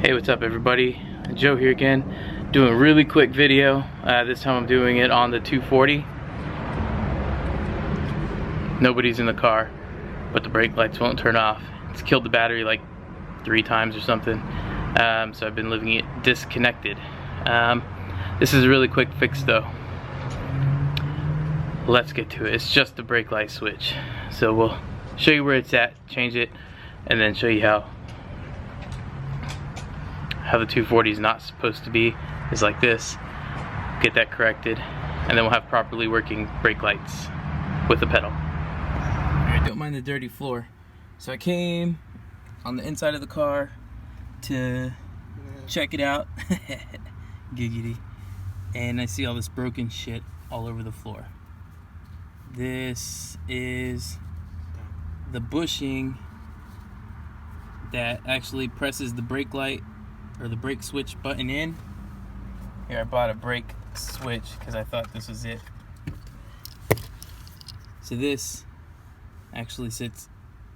Hey, what's up everybody? Joe here again, doing a really quick video. This time I'm doing it on the 240. Nobody's in the car, but the brake lights won't turn off. It's killed the battery like 3 times or something. So I've been leaving it disconnected. This is a really quick fix though. Let's get to it. It's just the brake light switch. So we'll show you where it's at, change it, and then show you how the 240 is not supposed to be, is like this. Get that corrected, and then we'll have properly working brake lights with the pedal. Alright, don't mind the dirty floor. So I came on the inside of the car to check it out. Giggity. And I see all this broken shit all over the floor. This is the bushing that actually presses the brake light or the brake switch button in. Here, I bought a brake switch because I thought this was it. So this actually sits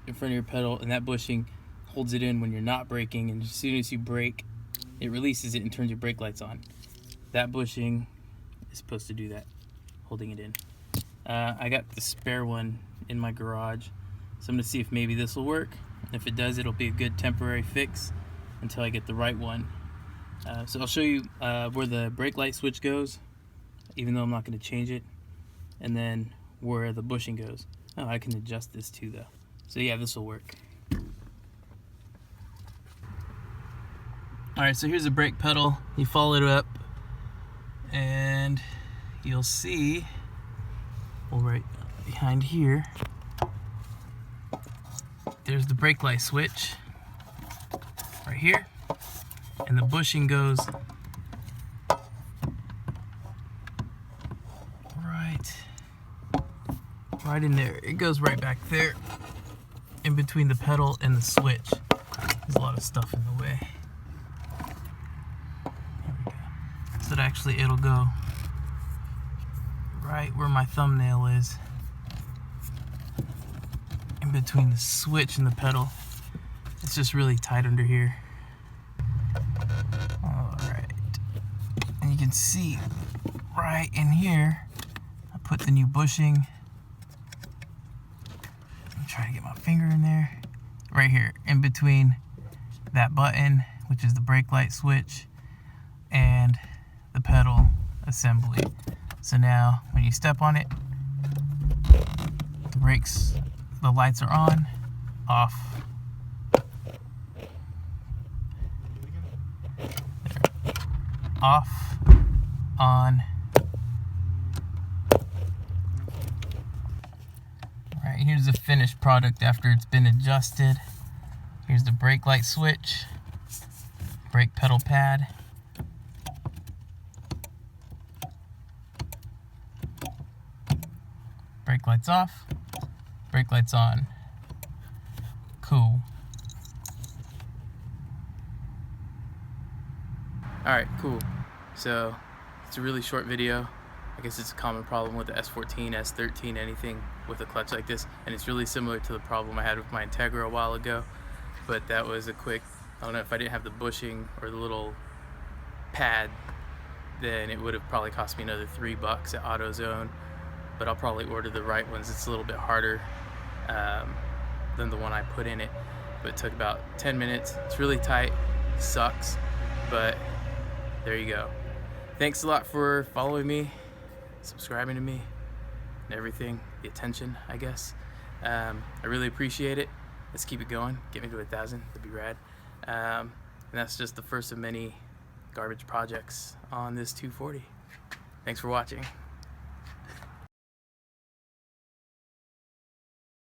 in front of your pedal, and that bushing holds it in when you're not braking, and as soon as you brake, it releases it and turns your brake lights on. That bushing is supposed to do that, holding it in. I got the spare one in my garage, so I'm gonna see if maybe this will work. If it does, it'll be a good temporary fix until I get the right one. So I'll show you where the brake light switch goes, even though I'm not going to change it, and then where the bushing goes. Oh, I can adjust this too though. So yeah, this will work. Alright, so here's the brake pedal. You follow it up and you'll see, well, right behind here, there's the brake light switch right here, and the bushing goes right in there. It goes right back there in between the pedal and the switch. There's a lot of stuff in the way. There we go. So that actually it'll go right where my thumbnail is, in between the switch and the pedal. It's just really tight under here. Alright. And you can see right in here, I put the new bushing. I'm trying to get my finger in there. Right here, in between that button, which is the brake light switch, and the pedal assembly. So now, when you step on it, the lights are on, off. Off, on. Alright, here's the finished product after it's been adjusted. Here's the brake light switch, brake pedal pad, brake lights off, brake lights on. Cool. Alright, cool. So, it's a really short video. I guess it's a common problem with the S14, S13, anything with a clutch like this. And it's really similar to the problem I had with my Integra a while ago. But that was a quick, I don't know, if I didn't have the bushing or the little pad, then it would have probably cost me another $3 at AutoZone. But I'll probably order the right ones. It's a little bit harder than the one I put in it. But it took about 10 minutes. It's really tight, sucks, but there you go. Thanks a lot for following me, subscribing to me, and everything, the attention, I guess. I really appreciate it. Let's keep it going. Get me to 1,000, that'd be rad. And that's just the first of many garbage projects on this 240. Thanks for watching.